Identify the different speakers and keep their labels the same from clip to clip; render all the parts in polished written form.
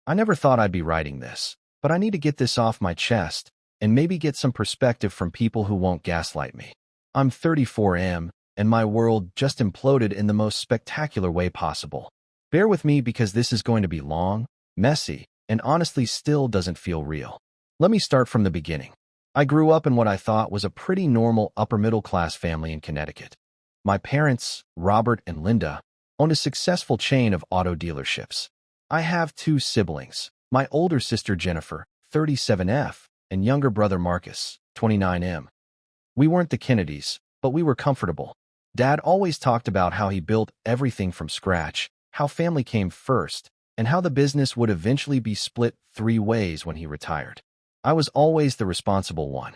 Speaker 1: I never thought I'd be writing this, but I need to get this off my chest and maybe get some perspective from people who won't gaslight me. I'm 34 and my world just imploded in the most spectacular way possible. Bear with me because this is going to be long, messy, and honestly still doesn't feel real. Let me start from the beginning. I grew up in what I thought was a pretty normal upper-middle-class family in Connecticut. My parents, Robert and Linda, owned a successful chain of auto dealerships. I have two siblings, my older sister Jennifer, 37F, and younger brother Marcus, 29M. We weren't the Kennedys, but we were comfortable. Dad always talked about how he built everything from scratch, how family came first, and how the business would eventually be split 3 ways when he retired. I was always the responsible one.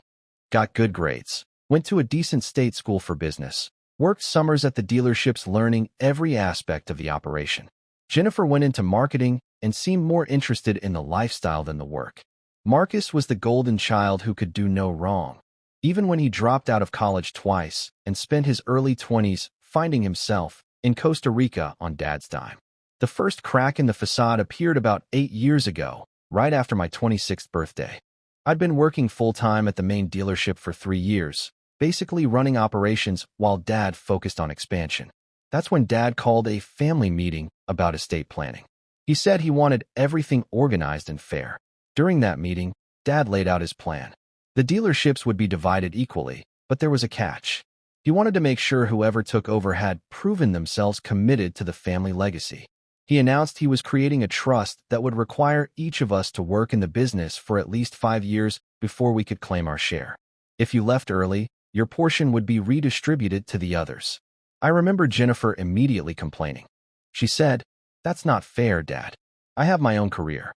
Speaker 1: Got good grades, went to a decent state school for business, worked summers at the dealerships learning every aspect of the operation. Jennifer went into marketing and seemed more interested in the lifestyle than the work. Marcus was the golden child who could do no wrong, even when he dropped out of college twice and spent his early 20s finding himself in Costa Rica on Dad's dime. The first crack in the facade appeared about 8 years ago, right after my 26th birthday. I'd been working full-time at the main dealership for 3 years, basically running operations while Dad focused on expansion. That's when Dad called a family meeting about estate planning. He said he wanted everything organized and fair. During that meeting, Dad laid out his plan. The dealerships would be divided equally, but there was a catch. He wanted to make sure whoever took over had proven themselves committed to the family legacy. He announced he was creating a trust that would require each of us to work in the business for at least 5 years before we could claim our share. If you left early, your portion would be redistributed to the others. I remember Jennifer immediately complaining. She said, "That's not fair, Dad. I have my own career."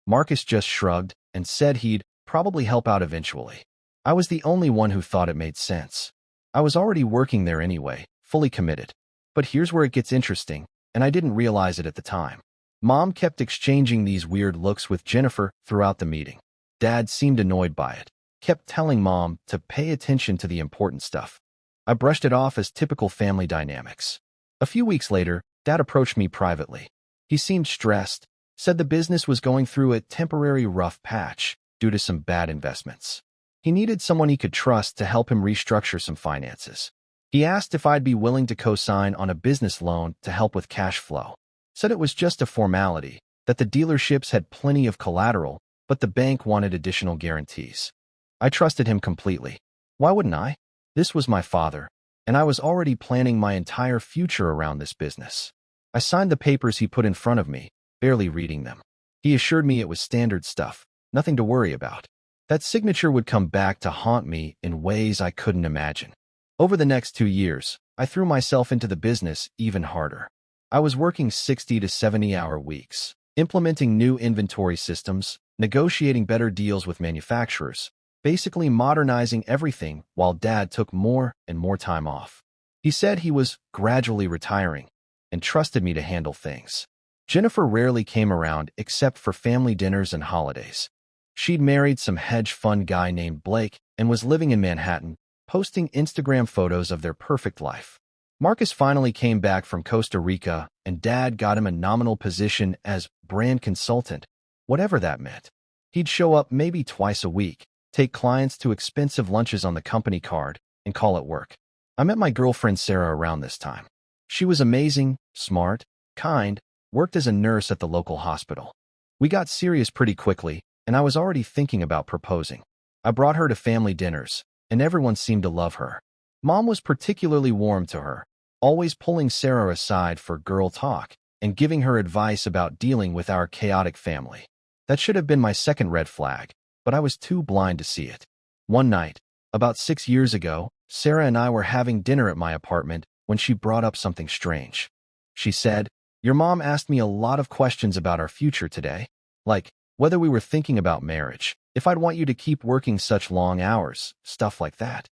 Speaker 1: Marcus just shrugged and said he'd probably help out eventually. I was the only one who thought it made sense. I was already working there anyway, fully committed. But here's where it gets interesting, and I didn't realize it at the time. Mom kept exchanging these weird looks with Jennifer throughout the meeting. Dad seemed annoyed by it, kept telling Mom to pay attention to the important stuff. I brushed it off as typical family dynamics. A few weeks later, Dad approached me privately. He seemed stressed, said the business was going through a temporary rough patch due to some bad investments. He needed someone he could trust to help him restructure some finances. He asked if I'd be willing to co-sign on a business loan to help with cash flow. Said it was just a formality, that the dealerships had plenty of collateral, but the bank wanted additional guarantees. I trusted him completely. Why wouldn't I? This was my father, and I was already planning my entire future around this business. I signed the papers he put in front of me, barely reading them. He assured me it was standard stuff, nothing to worry about. That signature would come back to haunt me in ways I couldn't imagine. Over the next 2 years, I threw myself into the business even harder. I was working 60 to 70-hour weeks, implementing new inventory systems, negotiating better deals with manufacturers, basically modernizing everything while Dad took more and more time off. He said he was gradually retiring and trusted me to handle things. Jennifer rarely came around except for family dinners and holidays. She'd married some hedge fund guy named Blake and was living in Manhattan, posting Instagram photos of their perfect life. Marcus finally came back from Costa Rica, and Dad got him a nominal position as brand consultant, whatever that meant. He'd show up maybe twice a week, take clients to expensive lunches on the company card, and call it work. I met my girlfriend Sarah around this time. She was amazing, smart, kind, worked as a nurse at the local hospital. We got serious pretty quickly, and I was already thinking about proposing. I brought her to family dinners, and everyone seemed to love her. Mom was particularly warm to her, always pulling Sarah aside for girl talk and giving her advice about dealing with our chaotic family. That should have been my second red flag, but I was too blind to see it. One night, about 6 years ago, Sarah and I were having dinner at my apartment when she brought up something strange. She said, "Your mom asked me a lot of questions about our future today, like whether we were thinking about marriage, if I'd want you to keep working such long hours, stuff like that."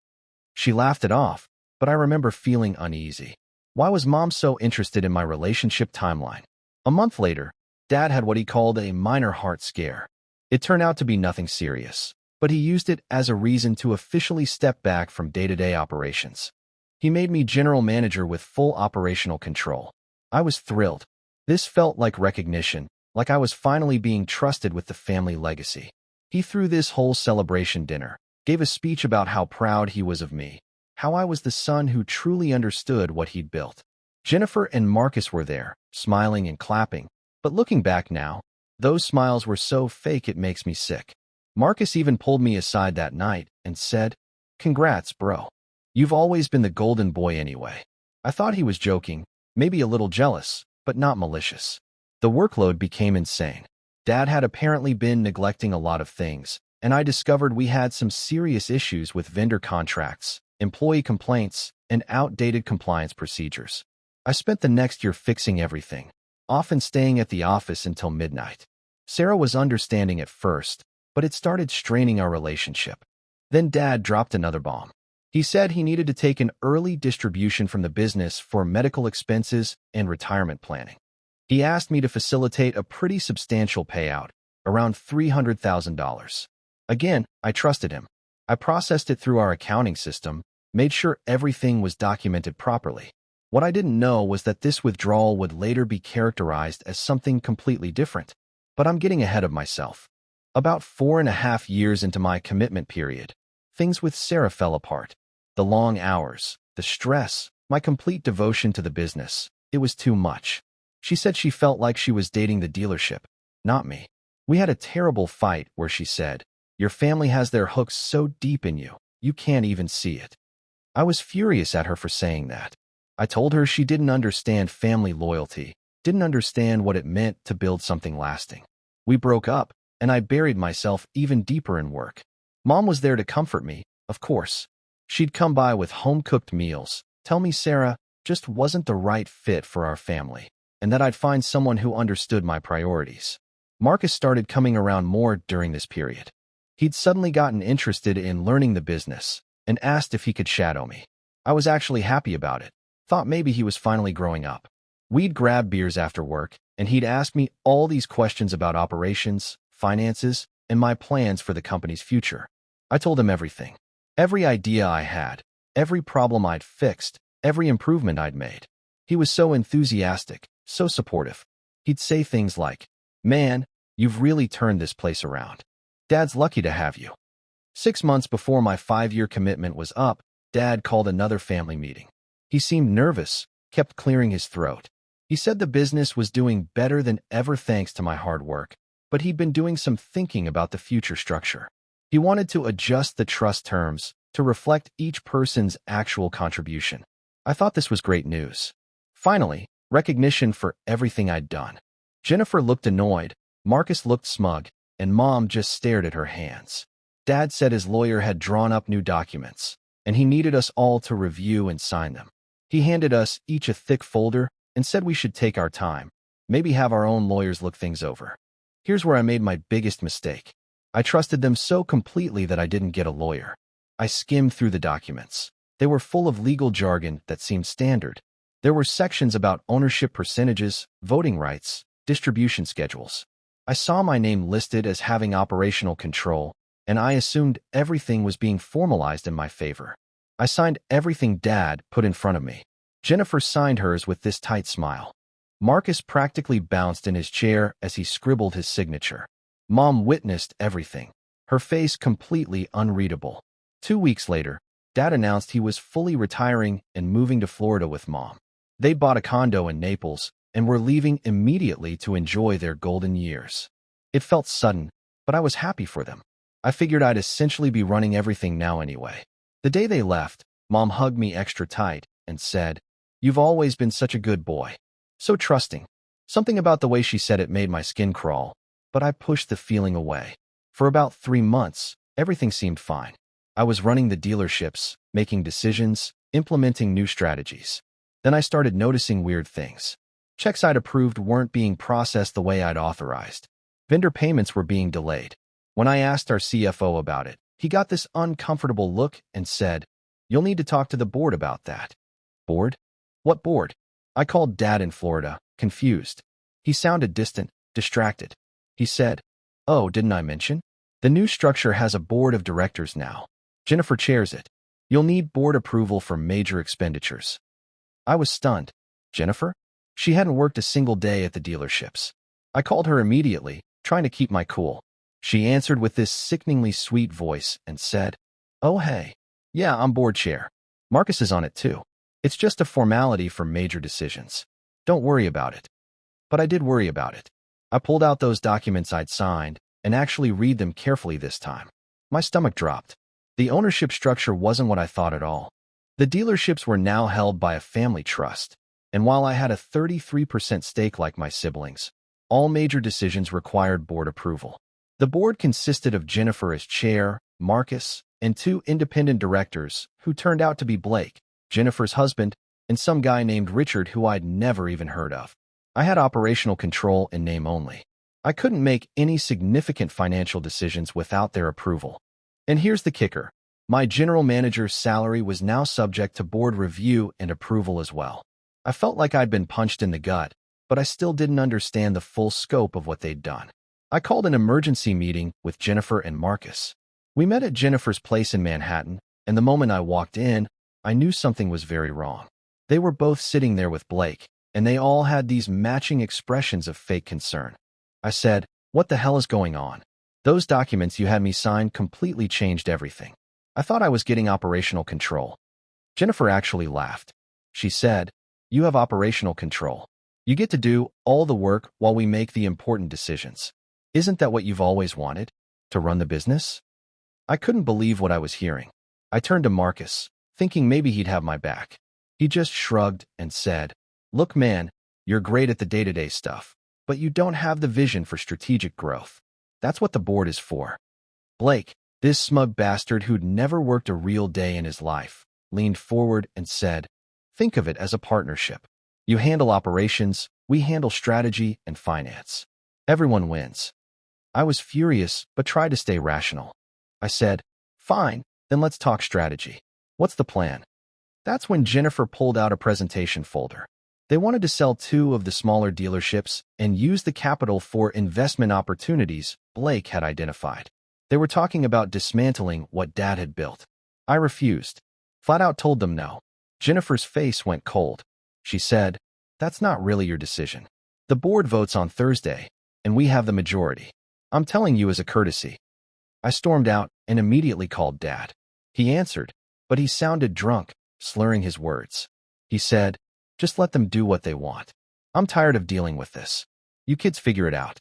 Speaker 1: She laughed it off, but I remember feeling uneasy. Why was Mom so interested in my relationship timeline? A month later, Dad had what he called a minor heart scare. It turned out to be nothing serious, but he used it as a reason to officially step back from day-to-day operations. He made me general manager with full operational control. I was thrilled. This felt like recognition, like I was finally being trusted with the family legacy. He threw this whole celebration dinner, gave a speech about how proud he was of me, how I was the son who truly understood what he'd built. Jennifer and Marcus were there, smiling and clapping, but looking back now, those smiles were so fake it makes me sick. Marcus even pulled me aside that night and said, "Congrats, bro. You've always been the golden boy anyway." I thought he was joking, maybe a little jealous, but not malicious. The workload became insane. Dad had apparently been neglecting a lot of things, and I discovered we had some serious issues with vendor contracts, employee complaints, and outdated compliance procedures. I spent the next year fixing everything, often staying at the office until midnight. Sarah was understanding at first, but it started straining our relationship. Then Dad dropped another bomb. He said he needed to take an early distribution from the business for medical expenses and retirement planning. He asked me to facilitate a pretty substantial payout, around $300,000. Again, I trusted him. I processed it through our accounting system, made sure everything was documented properly. What I didn't know was that this withdrawal would later be characterized as something completely different. But I'm getting ahead of myself. About 4.5 years into my commitment period, things with Sarah fell apart. The long hours, the stress, my complete devotion to the business, it was too much. She said she felt like she was dating the dealership, not me. We had a terrible fight where she said, "Your family has their hooks so deep in you, you can't even see it." I was furious at her for saying that. I told her she didn't understand family loyalty, didn't understand what it meant to build something lasting. We broke up, and I buried myself even deeper in work. Mom was there to comfort me, of course. She'd come by with home-cooked meals, tell me Sarah just wasn't the right fit for our family, and that I'd find someone who understood my priorities. Marcus started coming around more during this period. He'd suddenly gotten interested in learning the business and asked if he could shadow me. I was actually happy about it, thought maybe he was finally growing up. We'd grab beers after work, and he'd ask me all these questions about operations, finances, and my plans for the company's future. I told him everything. Every idea I had, every problem I'd fixed, every improvement I'd made. He was so enthusiastic, so supportive. He'd say things like, "Man, you've really turned this place around. Dad's lucky to have you." 6 months before my 5-year commitment was up, Dad called another family meeting. He seemed nervous, kept clearing his throat. He said the business was doing better than ever thanks to my hard work, but he'd been doing some thinking about the future structure. He wanted to adjust the trust terms to reflect each person's actual contribution. I thought this was great news. Finally, recognition for everything I'd done. Jennifer looked annoyed, Marcus looked smug, and Mom just stared at her hands. Dad said his lawyer had drawn up new documents, and he needed us all to review and sign them. He handed us each a thick folder and said we should take our time, maybe have our own lawyers look things over. Here's where I made my biggest mistake. I trusted them so completely that I didn't get a lawyer. I skimmed through the documents. They were full of legal jargon that seemed standard. There were sections about ownership percentages, voting rights, distribution schedules. I saw my name listed as having operational control, and I assumed everything was being formalized in my favor. I signed everything Dad put in front of me. Jennifer signed hers with this tight smile. Marcus practically bounced in his chair as he scribbled his signature. Mom witnessed everything, her face completely unreadable. 2 weeks later, Dad announced he was fully retiring and moving to Florida with Mom. They bought a condo in Naples and were leaving immediately to enjoy their golden years. It felt sudden, but I was happy for them. I figured I'd essentially be running everything now anyway. The day they left, Mom hugged me extra tight and said, "You've always been such a good boy. So trusting." Something about the way she said it made my skin crawl, but I pushed the feeling away. For about 3 months, everything seemed fine. I was running the dealerships, making decisions, implementing new strategies. Then I started noticing weird things. Checks I'd approved weren't being processed the way I'd authorized. Vendor payments were being delayed. When I asked our CFO about it, he got this uncomfortable look and said, "You'll need to talk to the board about that." Board? What board? I called Dad in Florida, confused. He sounded distant, distracted. He said, "Oh, didn't I mention? The new structure has a board of directors now. Jennifer chairs it. You'll need board approval for major expenditures." I was stunned. Jennifer? She hadn't worked a single day at the dealerships. I called her immediately, trying to keep my cool. She answered with this sickeningly sweet voice and said, "Oh hey, yeah, I'm board chair. Marcus is on it too. It's just a formality for major decisions. Don't worry about it." But I did worry about it. I pulled out those documents I'd signed and actually read them carefully this time. My stomach dropped. The ownership structure wasn't what I thought at all. The dealerships were now held by a family trust, and while I had a 33% stake like my siblings, all major decisions required board approval. The board consisted of Jennifer as chair, Marcus, and two independent directors who turned out to be Blake, Jennifer's husband, and some guy named Richard who I'd never even heard of. I had operational control in name only. I couldn't make any significant financial decisions without their approval. And here's the kicker. My general manager's salary was now subject to board review and approval as well. I felt like I'd been punched in the gut, but I still didn't understand the full scope of what they'd done. I called an emergency meeting with Jennifer and Marcus. We met at Jennifer's place in Manhattan, and the moment I walked in, I knew something was very wrong. They were both sitting there with Blake, and they all had these matching expressions of fake concern. I said, "What the hell is going on? Those documents you had me sign completely changed everything. I thought I was getting operational control." Jennifer actually laughed. She said, "You have operational control. You get to do all the work while we make the important decisions. Isn't that what you've always wanted? To run the business?" I couldn't believe what I was hearing. I turned to Marcus, thinking maybe he'd have my back. He just shrugged and said, "Look, man, you're great at the day-to-day stuff, but you don't have the vision for strategic growth. That's what the board is for." Blake, this smug bastard who'd never worked a real day in his life, leaned forward and said, "Think of it as a partnership. You handle operations, we handle strategy and finance. Everyone wins." I was furious, but tried to stay rational. I said, "Fine, then let's talk strategy. What's the plan?" That's when Jennifer pulled out a presentation folder. They wanted to sell two of the smaller dealerships and use the capital for investment opportunities Blake had identified. They were talking about dismantling what Dad had built. I refused. Flat out told them no. Jennifer's face went cold. She said, "That's not really your decision. The board votes on Thursday, and we have the majority. I'm telling you as a courtesy." I stormed out and immediately called Dad. He answered, but he sounded drunk, slurring his words. He said, "Just let them do what they want. I'm tired of dealing with this. You kids figure it out."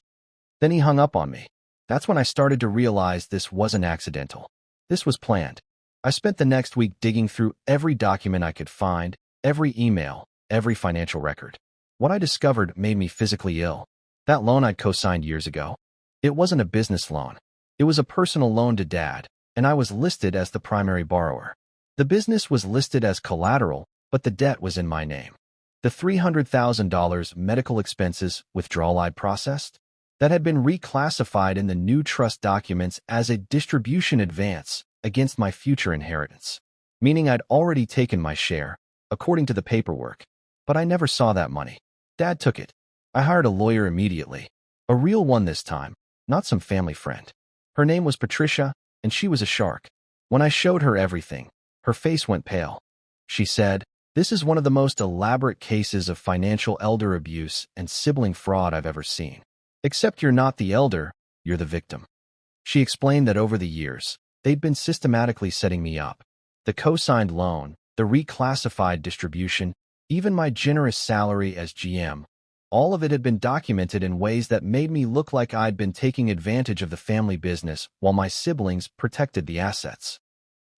Speaker 1: Then he hung up on me. That's when I started to realize this wasn't accidental. This was planned. I spent the next week digging through every document I could find, every email, every financial record. What I discovered made me physically ill. That loan I'd co-signed years ago. It wasn't a business loan. It was a personal loan to Dad, and I was listed as the primary borrower. The business was listed as collateral, but the debt was in my name. The $300,000 medical expenses withdrawal I'd processed, that had been reclassified in the new trust documents as a distribution advance against my future inheritance, meaning I'd already taken my share, according to the paperwork. But I never saw that money. Dad took it. I hired a lawyer immediately. A real one this time, not some family friend. Her name was Patricia, and she was a shark. When I showed her everything, her face went pale. She said, "This is one of the most elaborate cases of financial elder abuse and sibling fraud I've ever seen. Except you're not the elder, you're the victim." She explained that over the years, they'd been systematically setting me up. The co-signed loan, the reclassified distribution, even my generous salary as GM, all of it had been documented in ways that made me look like I'd been taking advantage of the family business while my siblings protected the assets.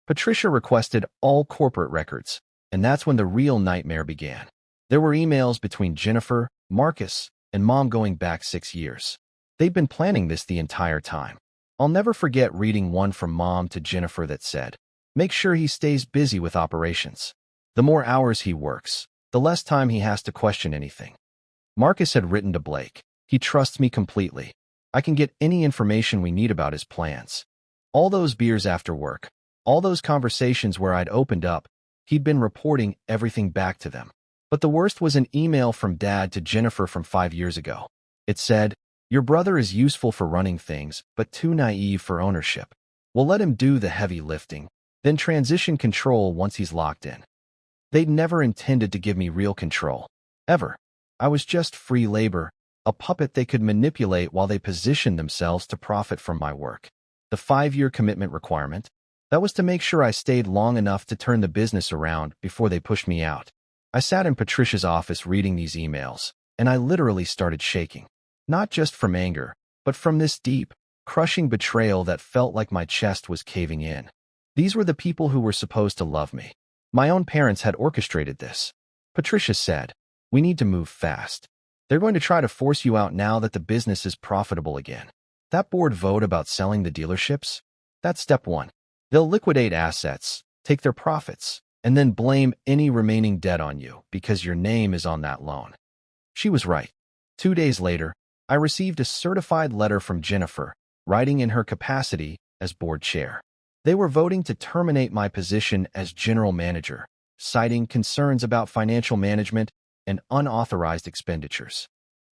Speaker 1: Patricia requested all corporate records, and that's when the real nightmare began. There were emails between Jennifer, Marcus, and Mom going back 6 years. They'd been planning this the entire time. I'll never forget reading one from Mom to Jennifer that said, "Make sure he stays busy with operations. The more hours he works, the less time he has to question anything." Marcus had written to Blake, "He trusts me completely. I can get any information we need about his plans." All those beers after work, all those conversations where I'd opened up, he'd been reporting everything back to them. But the worst was an email from Dad to Jennifer from 5 years ago. It said, "Your brother is useful for running things, but too naive for ownership. We'll let him do the heavy lifting, then transition control once he's locked in." They'd never intended to give me real control. Ever. I was just free labor, a puppet they could manipulate while they positioned themselves to profit from my work. The 5-year commitment requirement, that was to make sure I stayed long enough to turn the business around before they pushed me out. I sat in Patricia's office reading these emails, and I literally started shaking. Not just from anger, but from this deep, crushing betrayal that felt like my chest was caving in. These were the people who were supposed to love me. My own parents had orchestrated this. Patricia said, "We need to move fast. They're going to try to force you out now that the business is profitable again." That board vote about selling the dealerships? That's step one. They'll liquidate assets, take their profits, and then blame any remaining debt on you because your name is on that loan. She was right. 2 days later, I received a certified letter from Jennifer, writing in her capacity as board chair. They were voting to terminate my position as general manager, citing concerns about financial management and unauthorized expenditures.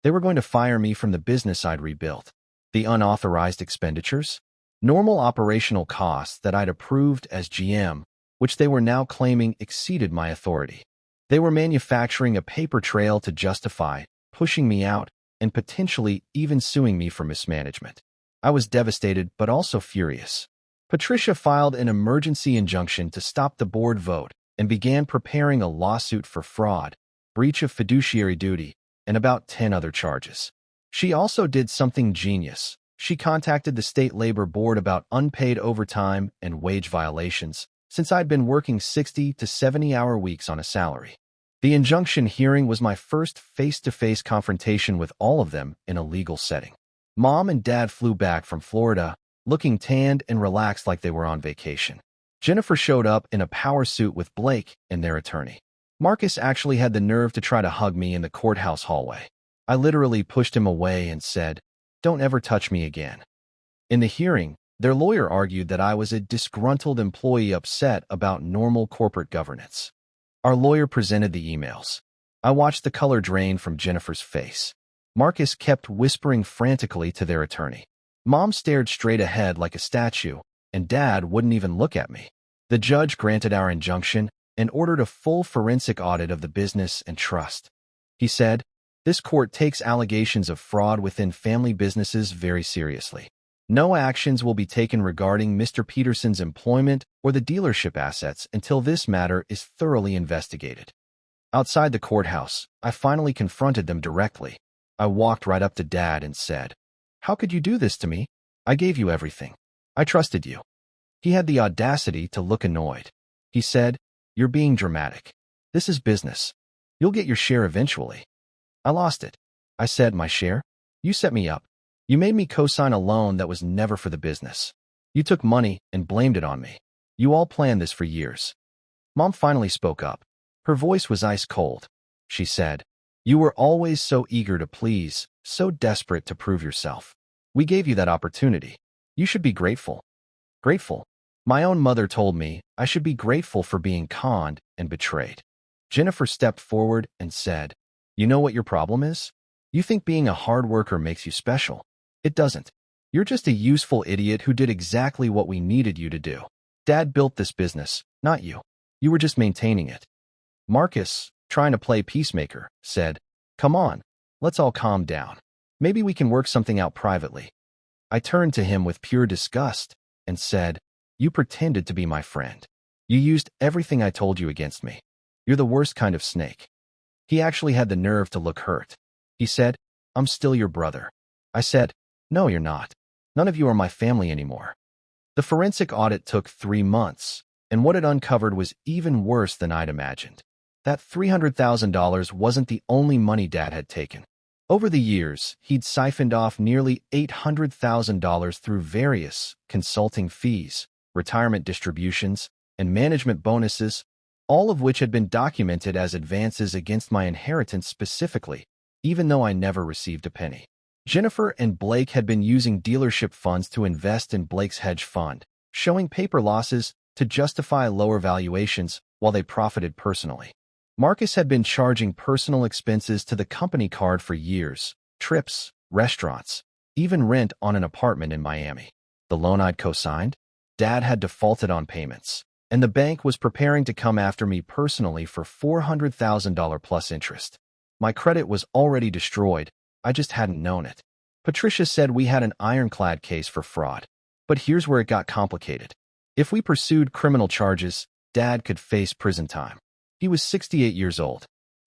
Speaker 1: They were going to fire me from the business I'd rebuilt. The unauthorized expenditures? Normal operational costs that I'd approved as GM, which they were now claiming exceeded my authority. They were manufacturing a paper trail to justify pushing me out and potentially even suing me for mismanagement. I was devastated but also furious. Patricia filed an emergency injunction to stop the board vote and began preparing a lawsuit for fraud, breach of fiduciary duty, and about 10 other charges. She also did something genius. She contacted the state labor board about unpaid overtime and wage violations, since I'd been working 60 to 70-hour weeks on a salary. The injunction hearing was my first face-to-face confrontation with all of them in a legal setting. Mom and Dad flew back from Florida, looking tanned and relaxed like they were on vacation. Jennifer showed up in a power suit with Blake and their attorney. Marcus actually had the nerve to try to hug me in the courthouse hallway. I literally pushed him away and said, "Don't ever touch me again." In the hearing, their lawyer argued that I was a disgruntled employee upset about normal corporate governance. Our lawyer presented the emails. I watched the color drain from Jennifer's face. Marcus kept whispering frantically to their attorney. Mom stared straight ahead like a statue, and Dad wouldn't even look at me. The judge granted our injunction and ordered a full forensic audit of the business and trust. He said, "This court takes allegations of fraud within family businesses very seriously. No actions will be taken regarding Mr. Peterson's employment or the dealership assets until this matter is thoroughly investigated." Outside the courthouse, I finally confronted them directly. I walked right up to Dad and said, "How could you do this to me? I gave you everything. I trusted you." He had the audacity to look annoyed. He said, "You're being dramatic. This is business. You'll get your share eventually." I lost it. I said, "My share? You set me up. You made me co-sign a loan that was never for the business. You took money and blamed it on me. You all planned this for years." Mom finally spoke up. Her voice was ice cold. She said, "You were always so eager to please, so desperate to prove yourself. We gave you that opportunity. You should be grateful." Grateful? My own mother told me I should be grateful for being conned and betrayed. Jennifer stepped forward and said, "You know what your problem is? You think being a hard worker makes you special. It doesn't. You're just a useful idiot who did exactly what we needed you to do. Dad built this business, not you. You were just maintaining it." Marcus, trying to play peacemaker, said, "Come on, let's all calm down. Maybe we can work something out privately." I turned to him with pure disgust and said, "You pretended to be my friend. You used everything I told you against me. You're the worst kind of snake." He actually had the nerve to look hurt. He said, "I'm still your brother." I said, "No, you're not. None of you are my family anymore." The forensic audit took 3 months, and what it uncovered was even worse than I'd imagined. That $300,000 wasn't the only money Dad had taken. Over the years, he'd siphoned off nearly $800,000 through various consulting fees, retirement distributions, and management bonuses, all of which had been documented as advances against my inheritance specifically, even though I never received a penny. Jennifer and Blake had been using dealership funds to invest in Blake's hedge fund, showing paper losses to justify lower valuations while they profited personally. Marcus had been charging personal expenses to the company card for years, trips, restaurants, even rent on an apartment in Miami. The loan I'd co-signed? Dad had defaulted on payments, and the bank was preparing to come after me personally for $400,000 plus interest. My credit was already destroyed, I just hadn't known it. Patricia said we had an ironclad case for fraud. But here's where it got complicated. If we pursued criminal charges, Dad could face prison time. He was 68 years old.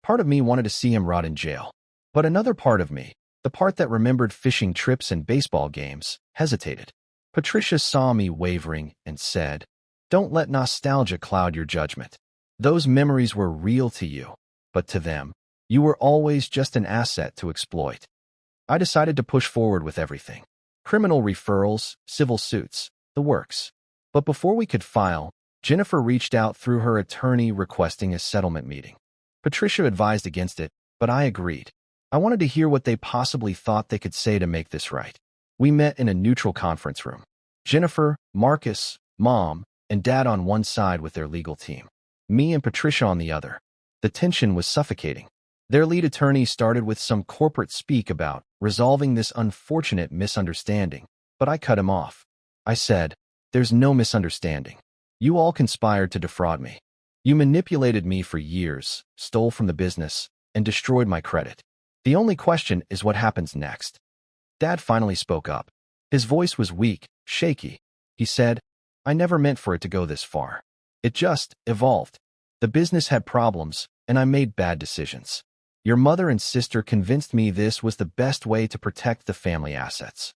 Speaker 1: Part of me wanted to see him rot in jail. But another part of me, the part that remembered fishing trips and baseball games, hesitated. Patricia saw me wavering and said, "Don't let nostalgia cloud your judgment. Those memories were real to you, but to them, you were always just an asset to exploit." I decided to push forward with everything. Criminal referrals, civil suits, the works. But before we could file, Jennifer reached out through her attorney requesting a settlement meeting. Patricia advised against it, but I agreed. I wanted to hear what they possibly thought they could say to make this right. We met in a neutral conference room. Jennifer, Marcus, Mom, and Dad on one side with their legal team. Me and Patricia on the other. The tension was suffocating. Their lead attorney started with some corporate speak about resolving this unfortunate misunderstanding, but I cut him off. I said, "There's no misunderstanding. You all conspired to defraud me. You manipulated me for years, stole from the business, and destroyed my credit. The only question is what happens next." Dad finally spoke up. His voice was weak, shaky. He said, "I never meant for it to go this far. It just evolved. The business had problems, and I made bad decisions. Your mother and sister convinced me this was the best way to protect the family assets."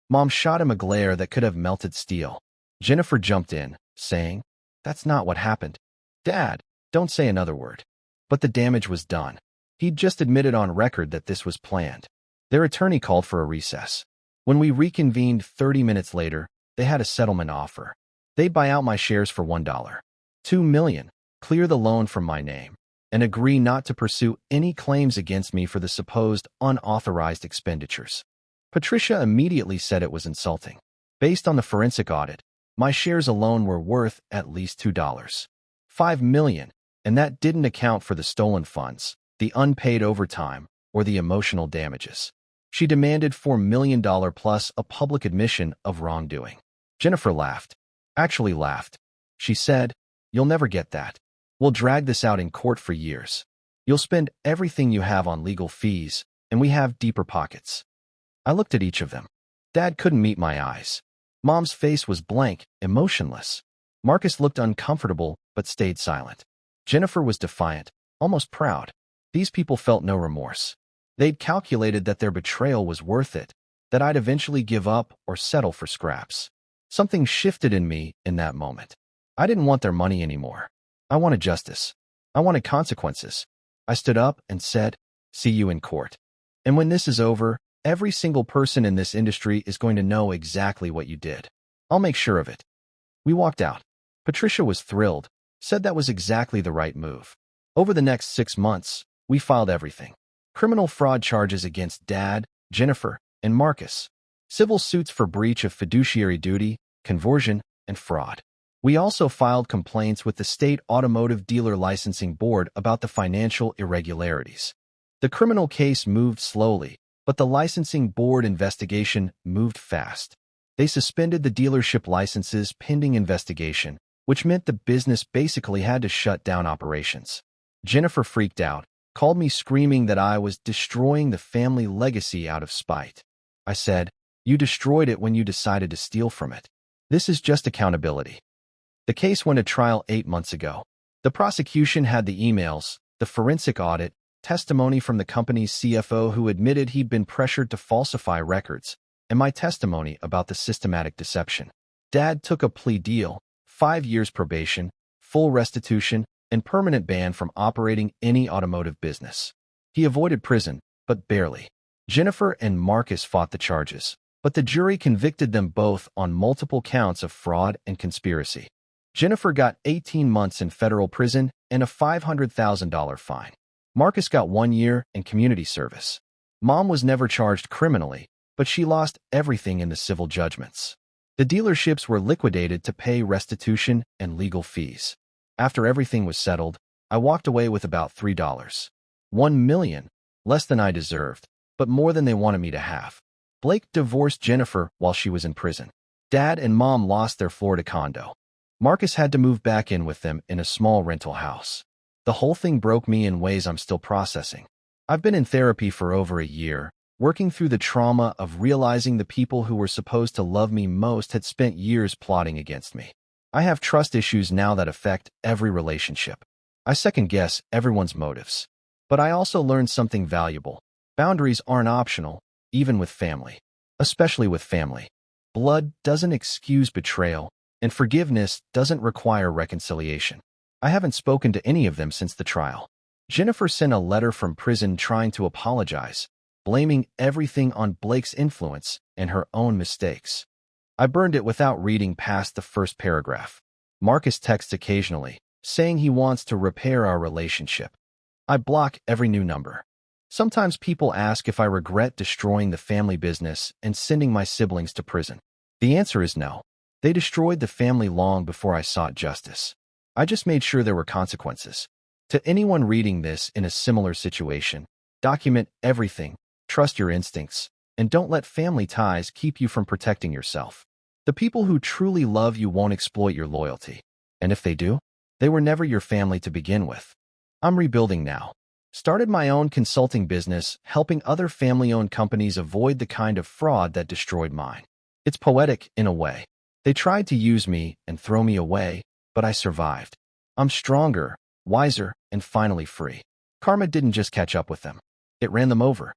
Speaker 1: Mom shot him a glare that could have melted steel. Jennifer jumped in, saying, "That's not what happened. Dad, don't say another word." But the damage was done. He'd just admitted on record that this was planned. Their attorney called for a recess. When we reconvened 30 minutes later, they had a settlement offer. They'd buy out my shares for $1. $2 million, clear the loan from my name, and agree not to pursue any claims against me for the supposed unauthorized expenditures. Patricia immediately said it was insulting. Based on the forensic audit, my shares alone were worth at least $2. $5 million, and that didn't account for the stolen funds, the unpaid overtime, or the emotional damages. She demanded $4 million plus a public admission of wrongdoing. Jennifer laughed. Actually laughed. She said, "You'll never get that. We'll drag this out in court for years. You'll spend everything you have on legal fees, and we have deeper pockets." I looked at each of them. Dad couldn't meet my eyes. Mom's face was blank, emotionless. Marcus looked uncomfortable, but stayed silent. Jennifer was defiant, almost proud. These people felt no remorse. They'd calculated that their betrayal was worth it, that I'd eventually give up or settle for scraps. Something shifted in me in that moment. I didn't want their money anymore. I wanted justice. I wanted consequences. I stood up and said, "See you in court. And when this is over, every single person in this industry is going to know exactly what you did. I'll make sure of it." We walked out. Patricia was thrilled, said that was exactly the right move. Over the next 6 months, we filed everything. Criminal fraud charges against Dad, Jennifer, and Marcus. Civil suits for breach of fiduciary duty, conversion, and fraud. We also filed complaints with the State Automotive Dealer Licensing Board about the financial irregularities. The criminal case moved slowly, but the licensing board investigation moved fast. They suspended the dealership licenses pending investigation, which meant the business basically had to shut down operations. Jennifer freaked out, called me screaming that I was destroying the family legacy out of spite. I said, "You destroyed it when you decided to steal from it. This is just accountability." The case went to trial 8 months ago. The prosecution had the emails, the forensic audit, testimony from the company's CFO who admitted he'd been pressured to falsify records, and my testimony about the systematic deception. Dad took a plea deal, 5 years probation, full restitution, and permanent ban from operating any automotive business. He avoided prison, but barely. Jennifer and Marcus fought the charges, but the jury convicted them both on multiple counts of fraud and conspiracy. Jennifer got 18 months in federal prison and a $500,000 fine. Marcus got 1 year in community service. Mom was never charged criminally, but she lost everything in the civil judgments. The dealerships were liquidated to pay restitution and legal fees. After everything was settled, I walked away with about $3. $1 million, less than I deserved, but more than they wanted me to have. Blake divorced Jennifer while she was in prison. Dad and Mom lost their Florida condo. Marcus had to move back in with them in a small rental house. The whole thing broke me in ways I'm still processing. I've been in therapy for over a year, working through the trauma of realizing the people who were supposed to love me most had spent years plotting against me. I have trust issues now that affect every relationship. I second-guess everyone's motives. But I also learned something valuable. Boundaries aren't optional, even with family. Especially with family. Blood doesn't excuse betrayal, and forgiveness doesn't require reconciliation. I haven't spoken to any of them since the trial. Jennifer sent a letter from prison trying to apologize, blaming everything on Blake's influence and her own mistakes. I burned it without reading past the first paragraph. Marcus texts occasionally, saying he wants to repair our relationship. I block every new number. Sometimes people ask if I regret destroying the family business and sending my siblings to prison. The answer is no. They destroyed the family long before I sought justice. I just made sure there were consequences. To anyone reading this in a similar situation, document everything, trust your instincts, and don't let family ties keep you from protecting yourself. The people who truly love you won't exploit your loyalty. And if they do, they were never your family to begin with. I'm rebuilding now. Started my own consulting business, helping other family-owned companies avoid the kind of fraud that destroyed mine. It's poetic in a way. They tried to use me and throw me away, but I survived. I'm stronger, wiser, and finally free. Karma didn't just catch up with them. It ran them over.